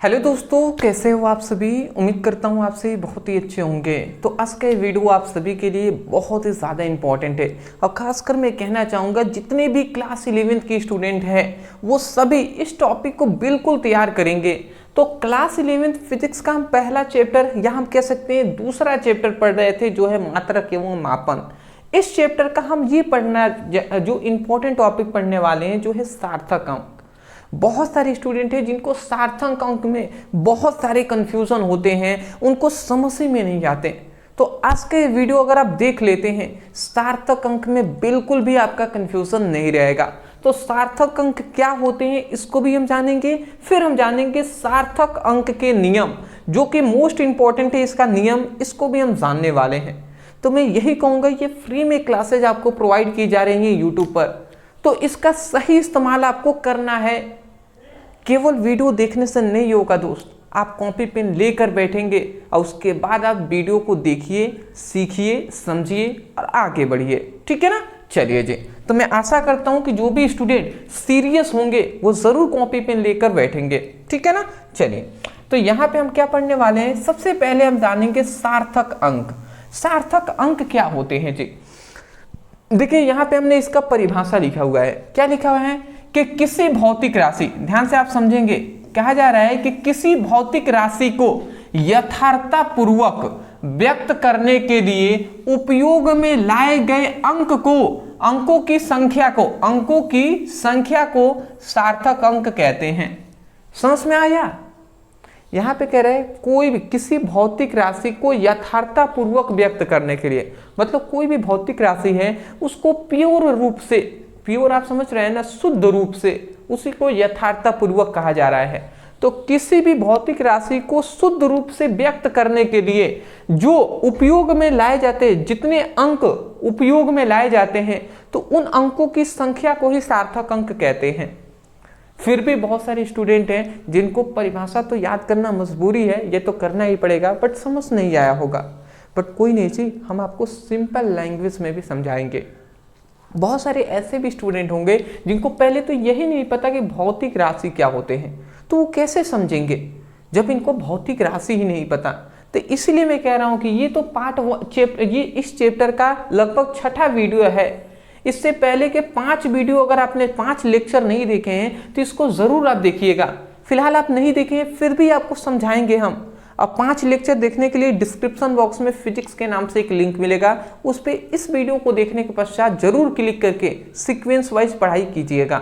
Hello दोस्तों, कैसे हो आप सभी। उम्मीद करता हूँ आप सभी बहुत ही अच्छे होंगे। तो आज का ये वीडियो आप सभी के लिए बहुत ही ज़्यादा इंपॉर्टेंट है और ख़ासकर मैं कहना चाहूँगा जितने भी क्लास 11th के स्टूडेंट हैं वो सभी इस टॉपिक को बिल्कुल तैयार करेंगे। तो क्लास 11th फिजिक्स का हम पहला चैप्टर या हम कह सकते हैं दूसरा चैप्टर पढ़ रहे थे जो है मात्रक एवं मापन। इस चैप्टर का हम ये पढ़ना जो इम्पोर्टेंट टॉपिक पढ़ने वाले हैं जो है सार्थक अंक। बहुत सारे स्टूडेंट हैं जिनको सार्थक अंक में बहुत सारे कंफ्यूजन होते हैं, उनको समझ ही में नहीं आते। तो आज के वीडियो अगर आप देख लेते हैं सार्थक अंक में बिल्कुल भी आपका कंफ्यूजन नहीं रहेगा। तो सार्थक अंक क्या होते हैं इसको भी हम जानेंगे, फिर हम जानेंगे सार्थक अंक के नियम जो कि मोस्ट इंपॉर्टेंट है, इसका नियम इसको भी हम जानने वाले हैं। तो मैं यही कहूँगा ये फ्री में क्लासेज आपको प्रोवाइड की जा रही हैं यूट्यूब पर, तो इसका सही इस्तेमाल आपको करना है। केवल वीडियो देखने से नहीं होगा दोस्त, आप कॉपी पेन लेकर बैठेंगे और उसके बाद आप वीडियो को देखिए, सीखिए, समझिए और आगे बढ़िए। ठीक है ना। चलिए जी, तो मैं आशा करता हूं कि जो भी स्टूडेंट सीरियस होंगे वो जरूर कॉपी पेन लेकर बैठेंगे। ठीक है ना। चलिए, तो यहाँ पे हम क्या पढ़ने वाले हैं, सबसे पहले हम जानेंगे सार्थक अंक। सार्थक अंक क्या होते हैं जी। देखिए यहाँ पे हमने इसका परिभाषा लिखा हुआ है। क्या लिखा हुआ है कि किसी भौतिक राशि, ध्यान से आप समझेंगे, कहा जा रहा है कि किसी भौतिक राशि को यथार्थतापूर्वक व्यक्त करने के लिए उपयोग में लाए गए अंकों की संख्या को सार्थक अंक कहते हैं। समझ में आया। यहाँ पे कह रहे हैं कोई भी किसी भौतिक राशि को यथार्थतापूर्वक व्यक्त करने के लिए, मतलब कोई भी भौतिक राशि है उसको प्योर रूप से, प्योर आप समझ रहे हैं ना, शुद्ध रूप से, उसी को यथार्थतापूर्वक कहा जा रहा है। तो किसी भी भौतिक राशि को शुद्ध रूप से व्यक्त करने के लिए जो उपयोग में लाए जाते हैं, जितने अंक उपयोग में लाए जाते हैं, तो उन अंकों की संख्या को ही सार्थक अंक कहते हैं। फिर भी बहुत सारे स्टूडेंट हैं जिनको परिभाषा तो याद करना मजबूरी है, ये तो करना ही पड़ेगा, बट समझ नहीं आया होगा। बट कोई नहीं जी, हम आपको सिंपल लैंग्वेज में भी समझाएंगे। बहुत सारे ऐसे भी स्टूडेंट होंगे जिनको पहले तो यही नहीं पता कि भौतिक राशि क्या होते हैं, तो वो कैसे समझेंगे जब इनको भौतिक राशि ही नहीं पता। तो इसलिए मैं कह रहा हूँ कि ये तो ये इस चैप्टर का लगभग छठा वीडियो है। इससे पहले के 5 वीडियो अगर आपने 5 लेक्चर नहीं देखे हैं तो इसको जरूर आप देखिएगा। फिलहाल आप नहीं देखे हैं फिर भी आपको समझाएंगे हम। अब 5 लेक्चर देखने के लिए डिस्क्रिप्शन बॉक्स में फिजिक्स के नाम से एक लिंक मिलेगा, उस पर इस वीडियो को देखने के पश्चात जरूर क्लिक करके सीक्वेंस वाइज पढ़ाई कीजिएगा।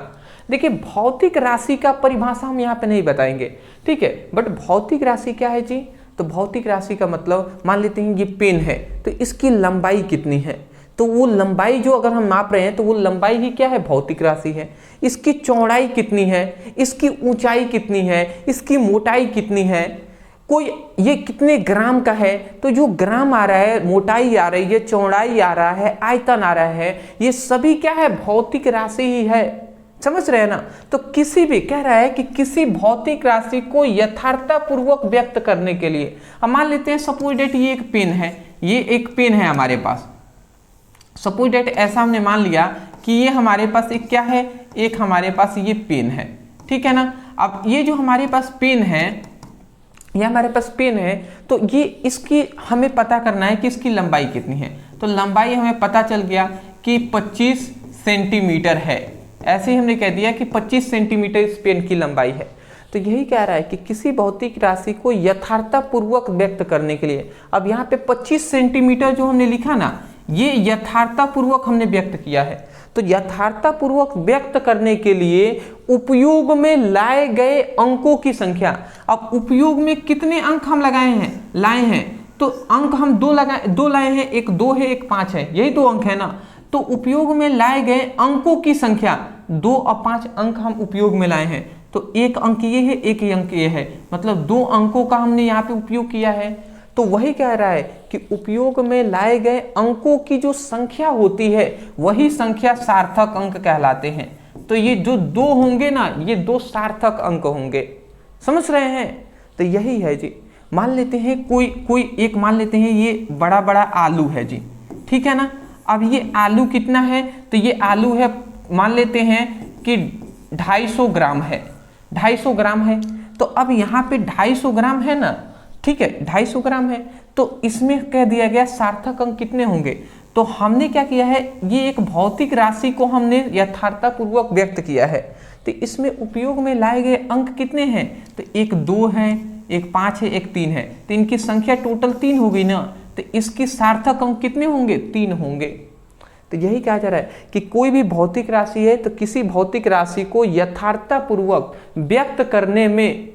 देखिए भौतिक राशि का परिभाषा हम यहाँ पे नहीं बताएंगे, ठीक है, बट भौतिक राशि क्या है जी। तो भौतिक राशि का मतलब मान लेते हैं ये पेन है, तो इसकी लंबाई कितनी है, तो वो लंबाई जो अगर हम माप रहे हैं तो वो लंबाई ही क्या है, भौतिक राशि है। इसकी चौड़ाई कितनी है, इसकी ऊंचाई कितनी है, इसकी मोटाई कितनी है, कोई ये कितने ग्राम का है, तो जो ग्राम आ रहा है, मोटाई आ रही है, चौड़ाई आ रहा है, आयतन आ रहा है, ये सभी क्या है, भौतिक राशि ही है। समझ रहे हैं ना। तो किसी भी कह रहा है कि किसी भौतिक राशि को यथार्थतापूर्वक व्यक्त करने के लिए, हम मान लेते हैं सपोज डेट ये एक पेन है, ये एक पेन है हमारे पास। सपोज डेट ऐसा हमने मान लिया कि ये हमारे पास एक क्या है, एक हमारे पास ये पेन है, ठीक है ना। अब ये जो हमारे पास पेन है, ये हमारे पास पेन है, तो ये इसकी हमें पता करना है कि इसकी लंबाई कितनी है। तो लंबाई हमें पता चल गया कि 25 सेंटीमीटर है। ऐसे ही हमने कह दिया कि 25 सेंटीमीटर इस पेन की लंबाई है। तो यही कह रहा है कि किसी भौतिक राशि को यथार्थतापूर्वक व्यक्त करने के लिए, अब यहाँ पे 25 सेंटीमीटर जो हमने लिखा ना, ये यथार्थतापूर्वक हमने व्यक्त किया है। तो यथार्थतापूर्वक व्यक्त करने के लिए उपयोग में लाए गए अंकों की संख्या, अब उपयोग में कितने अंक हम लाए हैं, तो अंक हम दो लाए हैं, एक 2 है, एक 5 है, यही 2 अंक है ना। तो उपयोग में लाए गए अंकों की संख्या 2 और 5 अंक हम उपयोग में लाए हैं। तो एक अंक ये है, एक अंक ये है, मतलब 2 अंकों का हमने यहाँ पे उपयोग किया है। तो वही कह रहा है कि उपयोग में लाए गए अंकों की जो संख्या होती है वही संख्या सार्थक अंक कहलाते हैं। तो ये जो 2 होंगे ना, ये 2 सार्थक अंक होंगे। समझ रहे हैं। तो यही है जी। मान लेते हैं कोई एक मान लेते हैं ये बड़ा बड़ा आलू है जी, ठीक है ना। अब ये आलू कितना है, तो ये आलू है मान लेते हैं कि 250 ग्राम है, 250 ग्राम है। तो अब यहाँ पे 250 ग्राम है ना, ठीक है 250 ग्राम है, तो इसमें कह दिया गया सार्थक अंक कितने होंगे। तो हमने क्या किया है, ये एक भौतिक राशि को हमने यथार्थतापूर्वक व्यक्त किया है। तो इसमें उपयोग में लाए गए अंक कितने हैं, तो एक 2 है, एक 5 है, एक 3 है, तो इनकी संख्या टोटल 3 होगी ना, तो इसकी सार्थक अंक कितने होंगे, 3 होंगे। तो यही कहा जा रहा है कि कोई भी भौतिक राशि है तो किसी भौतिक राशि को यथार्थतापूर्वक व्यक्त करने में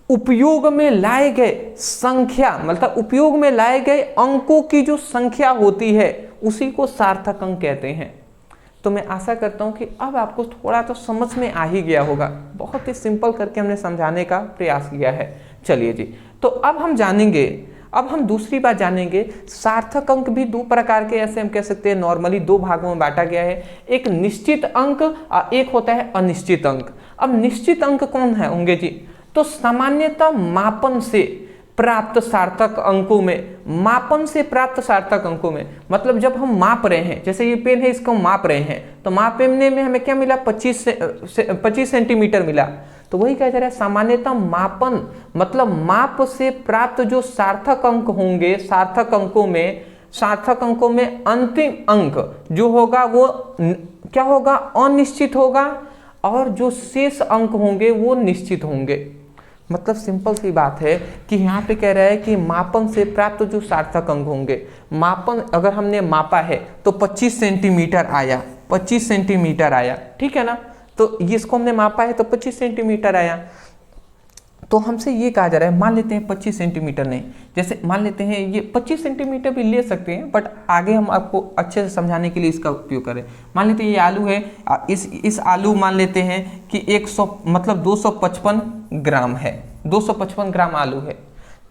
उपयोग में लाए गए संख्या, मतलब उपयोग में लाए गए अंकों की जो संख्या होती है उसी को सार्थक अंक कहते हैं। तो मैं आशा करता हूं कि अब आपको थोड़ा तो समझ में आ ही गया होगा। बहुत ही सिंपल करके हमने समझाने का प्रयास किया है। चलिए जी, तो अब हम जानेंगे, अब हम दूसरी बात जानेंगे, सार्थक अंक भी 2 प्रकार के, ऐसे हम कह सकते हैं नॉर्मली 2 भागों में बांटा गया है, एक निश्चित अंक और एक होता है अनिश्चित अंक। अब निश्चित अंक कौन है होंगे जी, तो सामान्यतः मापन से प्राप्त सार्थक अंकों में, मापन से प्राप्त सार्थक अंकों में, मतलब जब हम माप रहे हैं, जैसे ये पेन है इसको माप रहे हैं, तो मापने में हमें क्या मिला, 25 सेंटीमीटर मिला। तो वही कहा जा रहा है सामान्यतः मापन मतलब माप से प्राप्त जो सार्थक अंक होंगे, सार्थक अंकों में अंतिम अंक जो होगा वो क्या होगा, अनिश्चित होगा, और जो शेष अंक होंगे वो निश्चित होंगे। मतलब सिंपल सी बात है कि यहाँ पे कह रहा है कि मापन से प्राप्त जो सार्थक अंक होंगे, मापन अगर हमने मापा है तो 25 सेंटीमीटर आया, 25 सेंटीमीटर आया, ठीक है ना, तो इसको हमने मापा है तो 25 सेंटीमीटर आया। तो हमसे ये कहा जा रहा है, मान लेते हैं 25 सेंटीमीटर नहीं, जैसे मान लेते हैं ये 25 सेंटीमीटर भी ले सकते हैं, बट आगे हम आपको अच्छे से समझाने के लिए इसका उपयोग करें। मान लेते हैं ये आलू है, इस आलू मान लेते हैं कि 100 मतलब 255 ग्राम है, 255 ग्राम आलू है।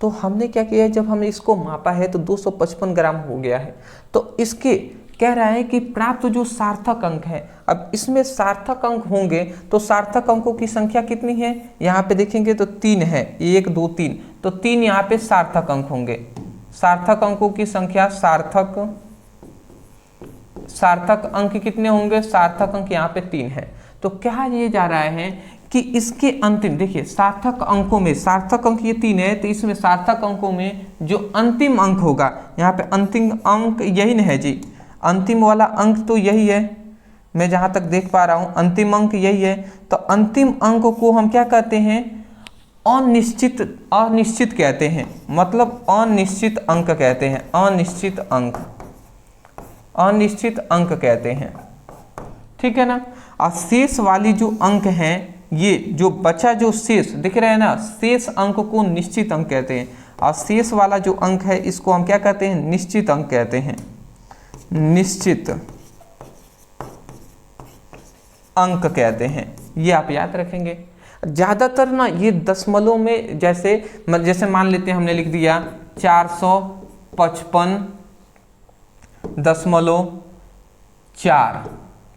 तो हमने क्या किया है, जब हमने इसको मापा है तो 255 ग्राम हो गया है। तो इसके कह रहा है कि प्राप्त जो सार्थक अंक है, अब इसमें सार्थक अंक होंगे तो सार्थक अंकों की संख्या कितनी है, यहाँ पे देखेंगे तो 3 है, 1 2 3, तो 3 यहाँ पे सार्थक अंक होंगे। सार्थक अंकों की संख्या, सार्थक अंक कितने होंगे, सार्थक अंक यहाँ पे 3 है। तो क्या ये जा रहा है कि इसके अंतिम, देखिए सार्थक अंकों में, सार्थक अंक ये 3 है, तो इसमें सार्थक अंकों में जो अंतिम अंक होगा, यहाँ पे अंतिम अंक यही नहीं है जी, अंतिम वाला अंक तो यही है, मैं जहां तक देख पा रहा हूं अंतिम अंक यही है। तो अंतिम अंक को हम क्या कहते हैं, अनिश्चित कहते हैं, मतलब अनिश्चित अंक कहते हैं, अनिश्चित अंक कहते हैं, ठीक है ना। और शेष वाली जो अंक हैं, ये जो बचा जो शेष दिख रहे हैं ना, शेष अंक को निश्चित अंक कहते हैं, और शेष वाला जो अंक है इसको हम क्या कहते हैं, निश्चित अंक कहते हैं, निश्चित अंक कहते हैं। ये आप याद रखेंगे। ज्यादातर ना ये दशमलव में, जैसे मान लेते हैं हमने लिख दिया 455.4,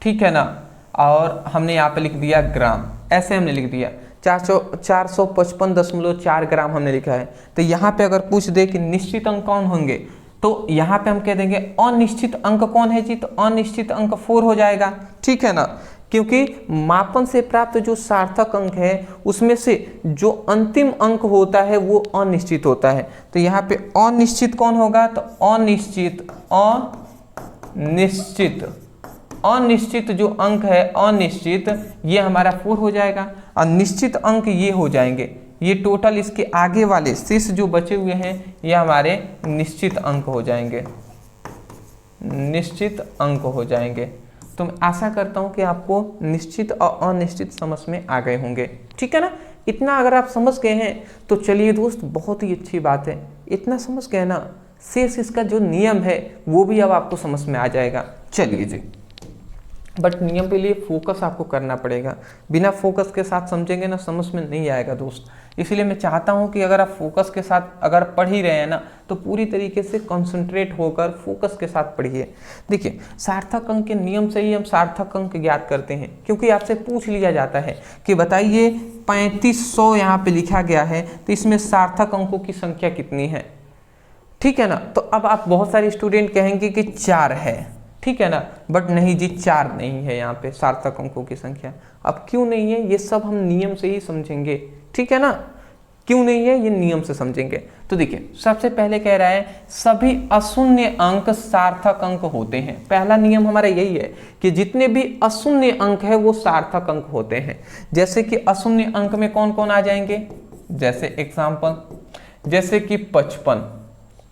ठीक है ना, और हमने यहाँ पे लिख दिया ग्राम, ऐसे हमने लिख दिया 455.4 ग्राम हमने लिखा है। तो यहाँ पे अगर पूछ दे कि निश्चित अंक कौन होंगे, तो यहाँ पे हम कह देंगे अनिश्चित अंक कौन है जी, तो अनिश्चित अंक 4 हो जाएगा, ठीक है ना, क्योंकि मापन से प्राप्त जो सार्थक अंक है उसमें से जो अंतिम अंक होता है वो अनिश्चित होता है। तो यहाँ पे अनिश्चित कौन होगा, तो अनिश्चित जो अंक है, अनिश्चित, ये हमारा 4 हो जाएगा, और निश्चित अंक ये हो जाएंगे, ये टोटल इसके आगे वाले शेष जो बचे हुए हैं ये हमारे निश्चित अंक हो जाएंगे, निश्चित अंक हो जाएंगे। तो मैं आशा करता हूं कि आपको निश्चित और अनिश्चित समझ में आ गए होंगे, ठीक है ना। इतना अगर आप समझ गए हैं तो चलिए दोस्त, बहुत ही अच्छी बात है। इतना समझ गए ना, शेष इसका जो नियम है वो भी अब आपको समझ में आ जाएगा। चलिए जी, बट नियम के लिए फोकस आपको करना पड़ेगा, बिना फोकस के साथ समझेंगे ना समझ में नहीं आएगा दोस्त। इसलिए मैं चाहता हूं कि अगर आप फोकस के साथ अगर पढ़ ही रहे हैं ना, तो पूरी तरीके से कंसंट्रेट होकर फोकस के साथ पढ़िए। देखिए, सार्थक अंक के नियम से ही हम सार्थक अंक ज्ञात करते हैं, क्योंकि आपसे पूछ लिया जाता है कि बताइए 3500 यहाँ पे लिखा गया है, तो इसमें सार्थक अंकों की संख्या कितनी है, ठीक है ना। तो अब आप बहुत सारे स्टूडेंट कहेंगे कि 4 है, ठीक है ना, बट नहीं जी, 4 नहीं है यहाँ पे सार्थक अंकों की संख्या। अब क्यों नहीं है, ये सब हम नियम से ही समझेंगे, ठीक है ना। क्यों नहीं है ये नियम से समझेंगे। तो देखिए सबसे पहले कह रहा है सभी अशून्य अंक सार्थक अंक होते हैं। पहला नियम हमारा यही है कि जितने भी अशून्य अंक है वो सार्थक अंक होते हैं। जैसे कि अशून्य अंक में कौन कौन आ जाएंगे, जैसे एग्जाम्पल जैसे कि 55,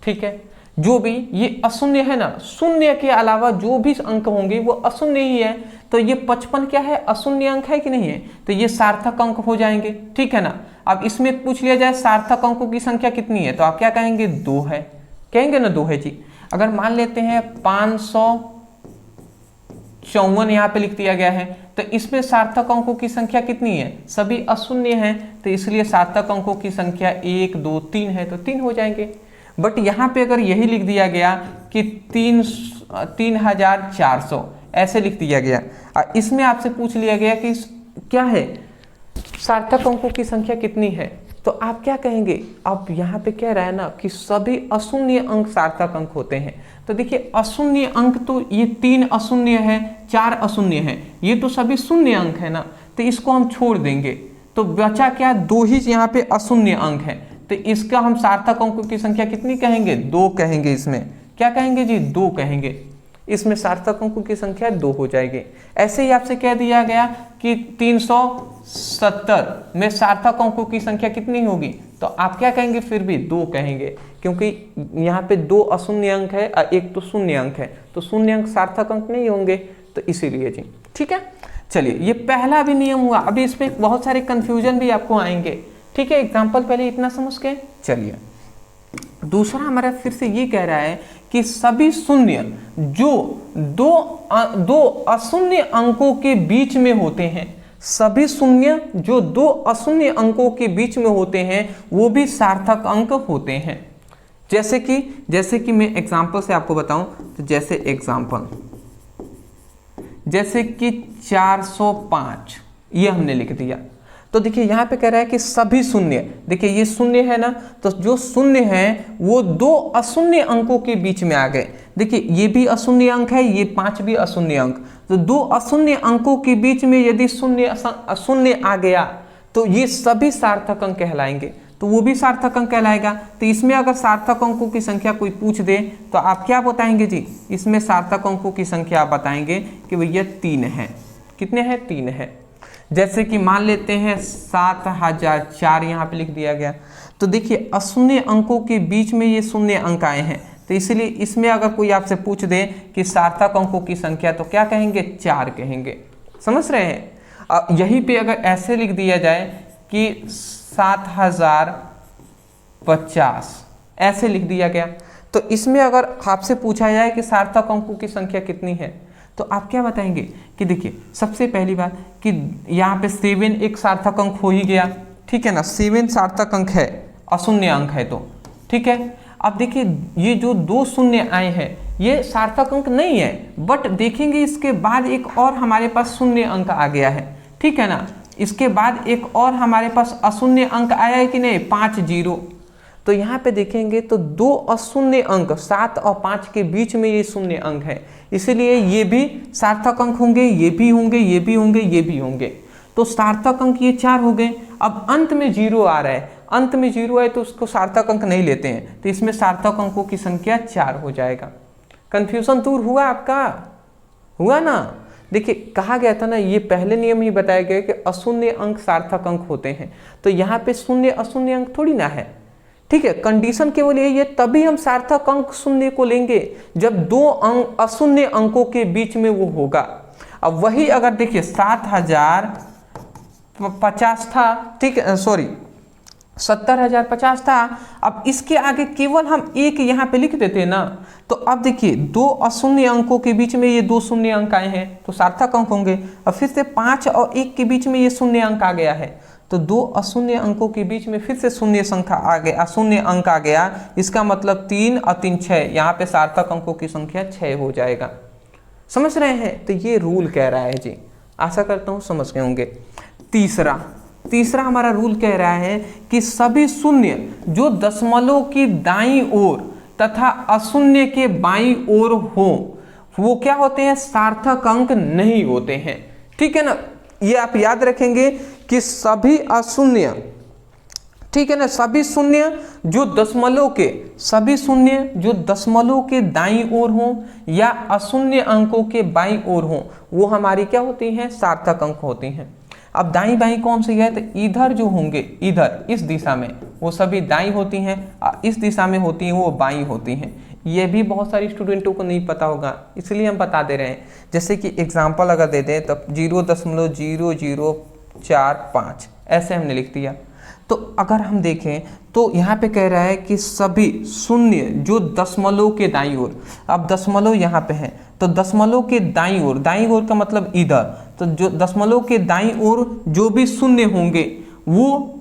ठीक है। जो भी ये अशून्य है ना, शून्य के अलावा जो भी अंक होंगे वो अशून्य ही है। तो ये 55 क्या है, अशून्य अंक है कि नहीं है, तो ये सार्थक अंक हो जाएंगे, ठीक है ना। अब इसमें पूछ लिया जाए सार्थक अंकों की संख्या कितनी है, तो आप क्या कहेंगे, 2 है, कहेंगे ना 2 है जी। अगर मान लेते हैं 554 यहाँ पे लिख दिया गया है, तो इसमें सार्थक अंकों की संख्या कितनी है, सभी अशून्य हैं, तो इसलिए सार्थक अंकों की संख्या 1 2 3 है, तो 3 हो जाएंगे। बट यहाँ पे अगर यही लिख दिया गया कि 3400 ऐसे लिख दिया गया, इसमें आपसे पूछ लिया गया कि क्या है, सार्थक अंकों की संख्या कितनी है, तो आप क्या कहेंगे। अब यहाँ पे कह रहा है ना कि सभी अशून्य अंक सार्थक अंक होते हैं। तो देखिए अशून्य अंक तो ये 3 अशून्य है, 4 अशून्य है, ये तो सभी शून्य अंक है ना, तो इसको हम छोड़ देंगे, तो बचा क्या, 2 ही यहाँ पे अशून्य अंक है, तो इसका हम सार्थक अंकों की संख्या कितनी कहेंगे, 2 कहेंगे। इसमें क्या कहेंगे जी, 2 कहेंगे। इसमें सार्थक अंकों की संख्या 2 हो जाएगी। ऐसे ही आपसे कह दिया गया कि 370 में सार्थक अंकों की संख्या कितनी होगी, तो आप क्या कहेंगे, फिर भी 2 कहेंगे, क्योंकि यहाँ पे 2 अशून्य अंक है और 1 तो शून्य अंक है, तो शून्य अंक सार्थक अंक नहीं होंगे, तो इसीलिए जी, ठीक है। चलिए ये पहला भी नियम हुआ। अभी इसमें बहुत सारे कंफ्यूजन भी आपको आएंगे, ठीक है। एग्जाम्पल पहले इतना समझ के चलिए। दूसरा हमारा फिर से ये कह रहा है कि सभी शून्य जो दो अशून्य अंकों के बीच में होते हैं, सभी शून्य जो 2 अशून्य अंकों के बीच में होते हैं वो भी सार्थक अंक होते हैं। जैसे कि मैं एग्जांपल से आपको बताऊं, तो जैसे एग्जांपल जैसे कि 405 ये हमने लिख दिया। तो देखिए यहाँ पे कह रहा है कि सभी शून्य, देखिए ये शून्य है ना, तो जो शून्य है वो 2 अशून्य अंकों के बीच में आ गए। देखिए ये भी अशून्य अंक है, ये 5 भी अशून्य अंक, तो 2 अशून्य अंकों के बीच में यदि शून्य आ गया तो ये सभी सार्थक अंक कहलाएंगे, तो वो भी सार्थक अंक कहलाएगा। तो इसमें अगर सार्थक अंकों की संख्या कोई पूछ दे तो आप क्या बताएंगे जी, इसमें सार्थक अंकों की संख्या आप बताएंगे कि भैया 3 है। कितने हैं, 3 है। जैसे कि मान लेते हैं 7004 यहाँ पे लिख दिया गया, तो देखिए अशून्य अंकों के बीच में ये शून्य अंक आए हैं, तो इसलिए इसमें अगर कोई आपसे पूछ दे कि सार्थक अंकों की संख्या, तो क्या कहेंगे, 4 कहेंगे। समझ रहे हैं। यहीं पे अगर ऐसे लिख दिया जाए कि 7050 ऐसे लिख दिया गया, तो इसमें अगर आपसे पूछा जाए कि सार्थक अंकों की संख्या कितनी है, तो आप क्या बताएंगे कि देखिए सबसे पहली बात कि यहाँ पे 7 एक सार्थक अंक हो ही गया, ठीक है ना, 7 सार्थक अंक है, अशून्य अंक है, तो ठीक है। अब देखिए ये जो 2 शून्य आए हैं ये सार्थक अंक नहीं है, बट देखेंगे इसके बाद एक और हमारे पास शून्य अंक आ गया है, ठीक है ना। इसके बाद एक और हमारे पास अशून्य अंक आया है कि नहीं, 50, तो यहाँ पे देखेंगे तो 2 अशून्य अंक 7 और 5 के बीच में ये शून्य अंक है, इसलिए ये भी सार्थक अंक होंगे, ये भी होंगे, ये भी होंगे, ये भी होंगे, तो सार्थक अंक ये 4 हो गए। अब अंत में 0 आ रहा है, अंत में 0 है तो उसको सार्थक अंक नहीं लेते हैं, तो इसमें सार्थक अंकों की संख्या 4 हो जाएगा। कंफ्यूजन दूर हुआ आपका, हुआ ना। देखिए कहा गया था ना, ये पहले नियम ही बताया गया कि अशून्य अंक सार्थक अंक होते हैं, तो यहाँ पे शून्य अशून्य अंक थोड़ी ना है, ठीक है। कंडीशन केवल यही है, तभी हम सार्थक अंक शून्य को लेंगे जब 2 अंक अशून्य अंकों के बीच में वो होगा। अब वही अगर देखिए 7050 था, ठीक है, सॉरी 70050 था, अब इसके आगे केवल हम 1 यहाँ पे लिख देते ना, तो अब देखिए 2 अशून्य अंकों के बीच में ये 2 शून्य अंक आए हैं तो सार्थक अंक होंगे। अब फिर से 5 और 1 के बीच में ये शून्य अंक आ गया है, तो 2 अशून्य अंकों के बीच में फिर से शून्य संख्या आ गया, अशून्य अंक आ गया, इसका मतलब 3 और 3 6, यहाँ पे सार्थक अंकों की संख्या 6 हो जाएगा। समझ रहे हैं, तो ये रूल कह रहा है जी, आशा करता हूँ समझ गए होंगे। तीसरा हमारा रूल कह रहा है कि सभी शून्य जो दशमलव की दाईं ओर तथा अशून्य के बाईं ओर हो वो क्या होते हैं, सार्थक अंक नहीं होते हैं, ठीक है ना। ये आप याद रखेंगे कि सभी अशून्य ठीक है ना। सभी शून्य जो दशमलव के दाईं ओर हों या अशून्य अंकों के बाईं ओर हों, वो हमारी क्या होती हैं, सार्थक अंक होती हैं। अब दाईं बाईं कौन सी है, तो इधर जो होंगे, इधर इस दिशा में वो सभी दाईं होती हैं, इस दिशा में होती हैं वो बाईं होती हैं। ये भी बहुत सारे स्टूडेंटों को नहीं पता होगा, इसलिए हम बता दे रहे हैं। जैसे कि एग्जाम्पल अगर दे दें तो 0.0045 ऐसे हमने लिख दिया। तो अगर हम देखें तो यहाँ पे कह रहा है कि सभी शून्य जो दशमलव के दाईं ओर, अब दशमलव यहाँ पे है तो दशमलव के दाईं ओर का मतलब इधर, तो जो दशमलव के दाईं ओर जो भी शून्य होंगे वो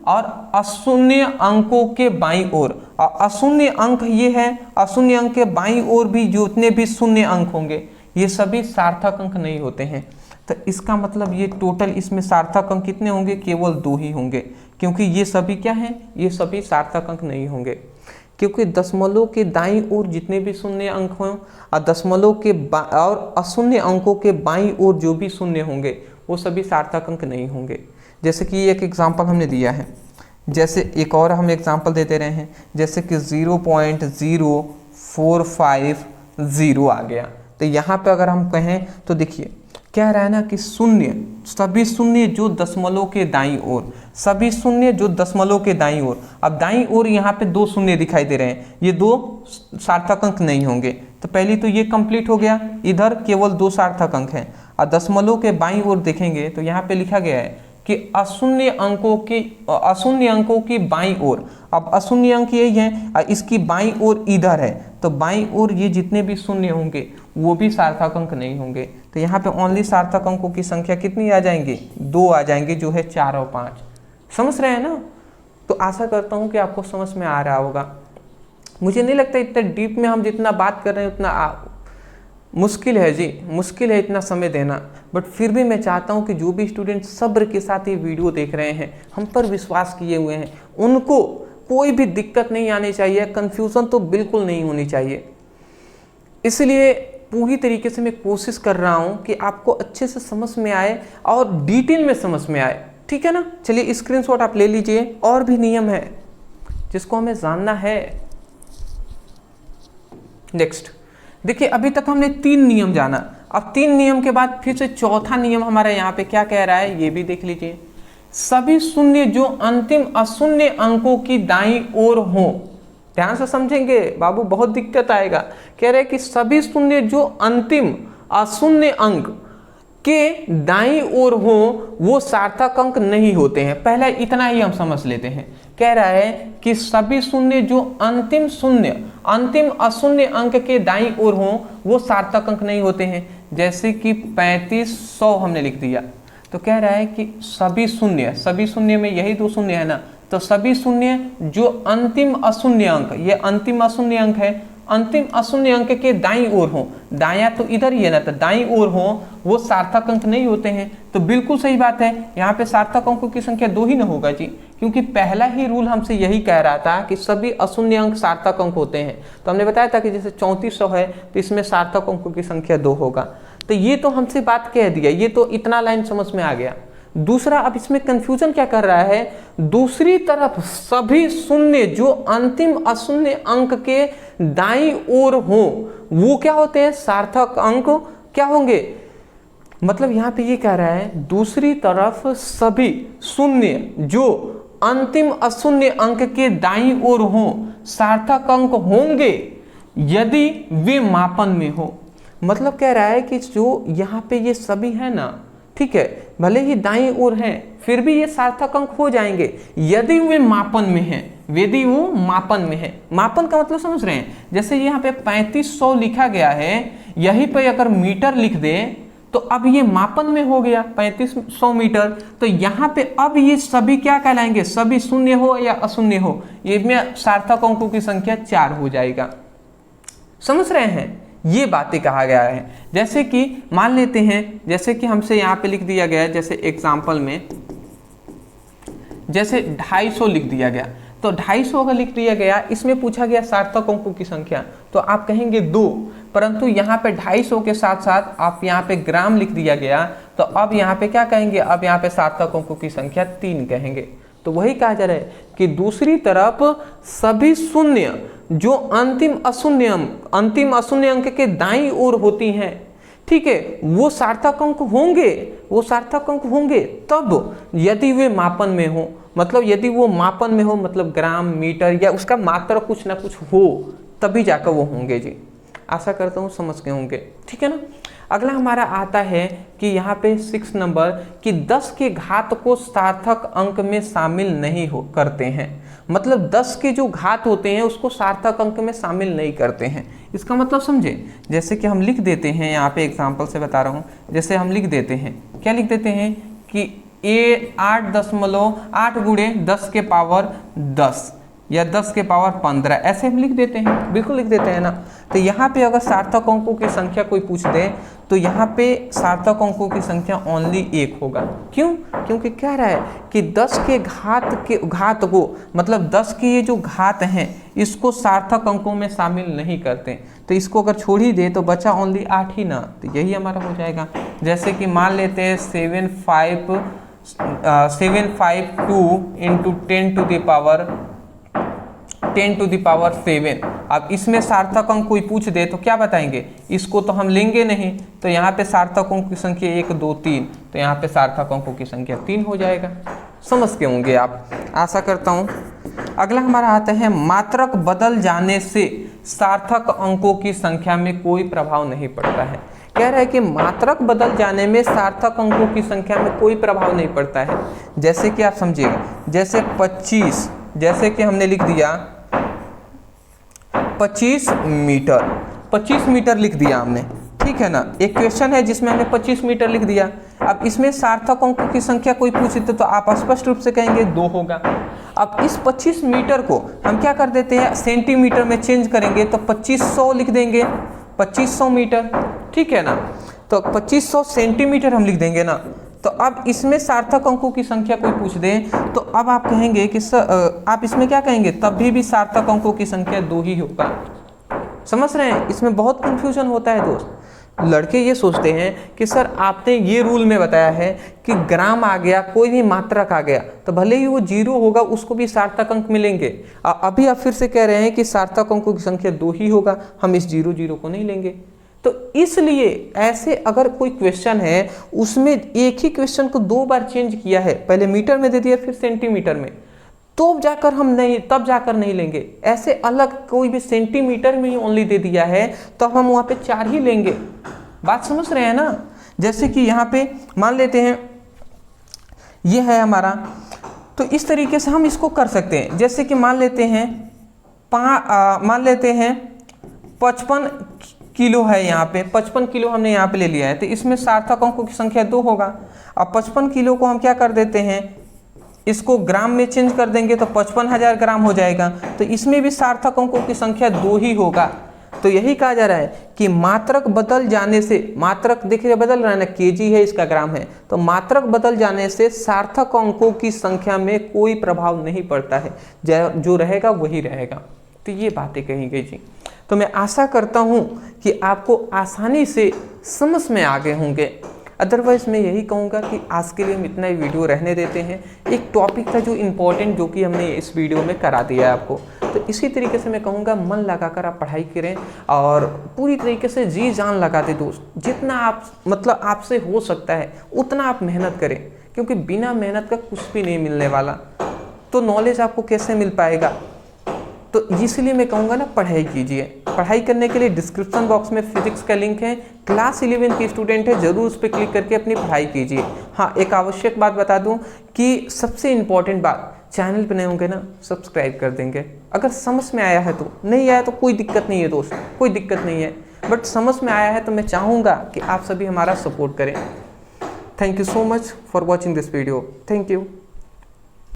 और अशून्य अंकों के बाईं ओर, अशून्य अंक ये है, अशून्य अंक के बाईं ओर भी जितने भी शून्य अंक होंगे ये सभी सार्थक अंक नहीं होते हैं। तो इसका मतलब ये टोटल इसमें सार्थक अंक कितने होंगे, केवल 2 ही होंगे, क्योंकि ये सभी क्या हैं, ये सभी सार्थक अंक नहीं होंगे। क्योंकि दशमलव के दाईं ओर जितने भी शून्य अंक हों और दशमलव के और अशून्य अंकों के बाईं ओर जो भी शून्य होंगे वो सभी सार्थक अंक नहीं होंगे। जैसे कि एक एग्जाम्पल हमने दिया है, जैसे एक और हम एग्जाम्पल देते रहे हैं, जैसे कि 0.0450 आ गया। तो यहाँ पे अगर हम कहें तो देखिए कह रहा है ना कि सभी शून्य जो दशमलव के दाईं ओर, सभी शून्य जो दशमलव के दाईं ओर। अब दाईं ओर यहाँ पे 2 शून्य दिखाई दे रहे हैं, ये 2 सार्थक अंक नहीं होंगे। तो पहली तो ये कंप्लीट हो गया, इधर केवल 2 सार्थक अंक हैं। और दशमलव के बाईं ओर देखेंगे तो यहाँ पे लिखा गया है कि अशून्य अंकों की बाईं ओर। अब अशून्य अंक यही है, इसकी बाईं ओर इधर है, तो बाईं ओर ये जितने भी शून्य होंगे वो भी सार्थक अंक नहीं होंगे। तो यहाँ पे ओनली सार्थक अंकों की संख्या कितनी आ जाएंगी, 2 आ जाएंगे, जो है 4 और 5। समझ रहे हैं ना। तो आशा करता हूँ कि आपको समझ में आ रहा होगा। मुझे नहीं लगता इतना डीप में हम जितना बात कर रहे हैं उतना मुश्किल है जी, मुश्किल है इतना समय देना। बट फिर भी मैं चाहता हूँ कि जो भी स्टूडेंट सब्र के साथ ये वीडियो देख रहे हैं, हम पर विश्वास किए हुए हैं, उनको कोई भी दिक्कत नहीं आनी चाहिए, कन्फ्यूज़न तो बिल्कुल नहीं होनी चाहिए। इसलिए पूरी तरीके से मैं कोशिश कर रहा हूँ कि आपको अच्छे से समझ में आए और डिटेल में समझ में आए, ठीक है ना। चलिए स्क्रीनशॉट आप ले लीजिए। और भी नियम है जिसको हमें जानना है। नेक्स्ट देखिए, अभी तक हमने 3 नियम जाना। अब 3 नियम के बाद फिर से चौथा नियम हमारा यहाँ पे क्या कह रहा है, ये भी देख लीजिए। सभी शून्य जो अंतिम अशून्य अंकों की दाईं ओर हो, ध्यान से समझेंगे बाबू, बहुत दिक्कत आएगा। कह रहे हैं कि सभी शून्य जो अंतिम अशून्य अंक के दाईं ओर हो वो सार्थक अंक नहीं होते हैं। पहला इतना ही हम समझ लेते हैं। कह रहा है कि सभी शून्य जो अंतिम अशून्य अंक के दाईं ओर हो वो सार्थक अंक नहीं होते हैं। जैसे कि 3500 हमने लिख दिया, तो कह रहा है कि सभी शून्य में यही 2 शून्य है ना, तो सभी शून्य जो अंतिम अशून्य अंक, ये अंतिम अशून्य अंक है, अंतिम अशून्य अंक के दाईं ओर हो, दायां तो इधर ही है ना, तो दाईं ओर हो वो सार्थक अंक नहीं होते हैं। तो बिल्कुल सही बात है, यहाँ पे सार्थक अंकों की संख्या 2 ही ना होगा जी, क्योंकि पहला ही रूल हमसे यही कह रहा था कि सभी अशून्य अंक सार्थक अंक होते हैं। तो हमने बताया था कि जैसे 3400 है तो इसमें सार्थक अंकों की संख्या 2 होगा। तो ये तो हमसे बात कह दिया, ये तो इतना लाइन समझ में आ गया। दूसरा, अब इसमें कंफ्यूजन क्या कर रहा है, दूसरी तरफ सभी शून्य जो अंतिम अशून्य अंक के दाईं ओर हो वो क्या होते हैं, सार्थक अंक क्या होंगे। मतलब यहाँ पे ये कह रहा है दूसरी तरफ सभी शून्य जो अंतिम अशून्य अंक के दाईं ओर हो सार्थक अंक होंगे यदि वे मापन में हो। मतलब कह रहा है कि जो यहाँ पे ये सभी है ना, ठीक है, भले ही दाईं ओर हैं फिर भी ये सार्थक अंक हो जाएंगे यदि वे मापन में हैं, यदि वो मापन में है। मापन का मतलब समझ रहे हैं, जैसे यहाँ पे 3500 लिखा गया है, यहीं पे अगर मीटर लिख दे तो अब ये मापन में हो गया 3500 मीटर। तो यहाँ पे अब ये सभी क्या कहलाएंगे, सभी शून्य हो या अशून्य हो, ये में सार्थक अंकों की संख्या 4 हो जाएगा। समझ रहे हैं, ये बातें कहा गया है। जैसे कि मान लेते हैं, जैसे कि हमसे यहाँ पे लिख दिया गया है, जैसे एग्जाम्पल में जैसे 250 लिख दिया गया, तो 250 अगर लिख दिया गया, इसमें पूछा गया सार्थक अंकों की संख्या, तो आप कहेंगे 2, परंतु यहाँ पे 250 के साथ साथ आप यहाँ पे ग्राम लिख दिया गया, तो अब यहाँ पे क्या कहेंगे, अब यहाँ पे सार्थक अंकों की संख्या 3 कहेंगे। तो वही कहा जा रहा है कि दूसरी तरफ सभी शून्य जो अंतिम अशून्य अंक के दाईं ओर होती हैं, ठीक है, वो सार्थक अंक होंगे तब यदि वे मापन में हो, मतलब यदि वो मापन में हो, मतलब ग्राम, मीटर या उसका मात्रा कुछ ना कुछ हो, तभी जाकर वो होंगे जी। आशा करता हूँ समझ गए होंगे, ठीक है ना। अगला हमारा आता है कि यहाँ पे 6 नंबर कि 10 के घात को सार्थक अंक में शामिल नहीं करते हैं, मतलब 10 के जो घात होते हैं उसको सार्थक अंक में शामिल नहीं करते हैं। इसका मतलब समझे, जैसे कि हम लिख देते हैं, यहाँ पे एग्जाम्पल से बता रहा हूँ, जैसे हम लिख देते हैं, क्या लिख देते हैं कि 8 गुणे 10 के पावर 10 या 10 के पावर 15, ऐसे हम लिख देते हैं, बिल्कुल लिख देते हैं ना। तो यहाँ पे अगर सार्थक अंकों की संख्या कोई पूछ दे तो यहाँ पे सार्थक अंकों की संख्या ओनली 1 होगा। क्यों? क्योंकि कह रहा है कि 10 के घात को, मतलब 10 के ये जो घात हैं इसको सार्थक अंकों में शामिल नहीं करते, तो इसको अगर छोड़ ही दे तो बचा ओनली 8 ही ना, तो यही हमारा हो जाएगा। जैसे कि मान लेते हैं 752 इंटू 10 टू द पावर 7। अब इसमें सार्थक अंक कोई पूछ दे तो क्या बताएंगे, इसको तो हम लेंगे नहीं, तो यहाँ पे सार्थक अंकों की संख्या 1 2 3, तो यहाँ पे सार्थक अंकों की संख्या 3 हो जाएगा। समझ के होंगे आप, आशा करता हूँ। अगला हमारा आता है मात्रक बदल जाने से सार्थक अंकों की संख्या में कोई प्रभाव नहीं पड़ता है। कह रहा है कि मात्रक बदल जाने में सार्थक अंकों की संख्या में कोई प्रभाव नहीं पड़ता है। जैसे कि आप समझिएगा, जैसे 25, जैसे कि हमने लिख दिया 25 मीटर लिख दिया हमने, ठीक है ना। एक क्वेश्चन है जिसमें हमने 25 मीटर लिख दिया। अब इसमें सार्थक अंकों की संख्या कोई पूछे तो आप स्पष्ट रूप से कहेंगे 2 होगा। अब इस 25 मीटर को हम क्या कर देते हैं, सेंटीमीटर में चेंज करेंगे तो 2500 लिख देंगे, 2500 मीटर, ठीक है ना। तो 2500 सेंटीमीटर हम लिख देंगे ना। तो अब इसमें सार्थक अंकों की संख्या कोई पूछ दे तो अब आप कहेंगे कि सर आप इसमें क्या कहेंगे, तब भी सार्थक अंकों की संख्या 2 ही होगा। समझ रहे हैं, इसमें बहुत कंफ्यूजन होता है दोस्त। लड़के ये सोचते हैं कि सर आपने ये रूल में बताया है कि ग्राम आ गया, कोई भी मात्रक आ गया तो भले ही वो 0 होगा उसको भी सार्थक अंक मिलेंगे। अभी आप फिर से कह रहे हैं कि सार्थक अंकों की संख्या 2 ही होगा, हम इस 0 को नहीं लेंगे। तो इसलिए ऐसे अगर कोई क्वेश्चन है उसमें एक ही क्वेश्चन को 2 बार चेंज किया है, पहले मीटर में दे दिया फिर सेंटीमीटर में, तो तब जाकर नहीं लेंगे। ऐसे अलग कोई भी सेंटीमीटर में ही ओनली दे दिया है तो हम वहाँ पे 4 ही लेंगे। बात समझ रहे हैं ना। जैसे कि यहाँ पे मान लेते हैं ये है हमारा, तो इस तरीके से हम इसको कर सकते हैं। जैसे कि मान लेते हैं 55 किलो है, यहाँ पे 55 किलो हमने यहाँ पे ले लिया है, तो इसमें सार्थक अंकों की संख्या 2 होगा। अब 55 किलो को हम क्या कर देते हैं, इसको ग्राम में चेंज कर देंगे तो 55,000 ग्राम हो जाएगा, तो इसमें भी सार्थक अंकों की संख्या 2 ही होगा। तो यही कहा जा रहा है कि मात्रक बदल जाने से, मात्रक देखिए बदल रहा है ना, केजी है इसका ग्राम है, तो मात्रक बदल जाने से सार्थक अंकों की संख्या में कोई प्रभाव नहीं पड़ता है, जो रहेगा वही रहेगा। तो ये बातें कही गई जी। तो मैं आशा करता हूँ कि आपको आसानी से समझ में आ गए होंगे। अदरवाइज मैं यही कहूँगा कि आज के लिए हम इतना ही वीडियो रहने देते हैं। एक टॉपिक था जो इम्पोर्टेंट, जो कि हमने इस वीडियो में करा दिया है आपको। तो इसी तरीके से मैं कहूँगा मन लगाकर आप पढ़ाई करें और पूरी तरीके से जी जान लगा दें दोस्त। जितना आप मतलब आपसे हो सकता है उतना आप मेहनत करें, क्योंकि बिना मेहनत का कुछ भी नहीं मिलने वाला। तो नॉलेज आपको कैसे मिल पाएगा। तो इसलिए मैं कहूँगा ना, पढ़ाई कीजिए। पढ़ाई करने के लिए डिस्क्रिप्शन बॉक्स में फिजिक्स का लिंक है। क्लास 11 की स्टूडेंट है, ज़रूर उस पर क्लिक करके अपनी पढ़ाई कीजिए। हाँ, एक आवश्यक बात बता दूं कि सबसे इम्पॉर्टेंट बात, चैनल पे नए होंगे ना, सब्सक्राइब कर देंगे। अगर समझ में आया है तो, नहीं आया तो कोई दिक्कत नहीं है दोस्त, कोई दिक्कत नहीं है, बट समझ में आया है तो मैं चाहूँगा कि आप सभी हमारा सपोर्ट करें। Thank you so much for watching this video. Thank you.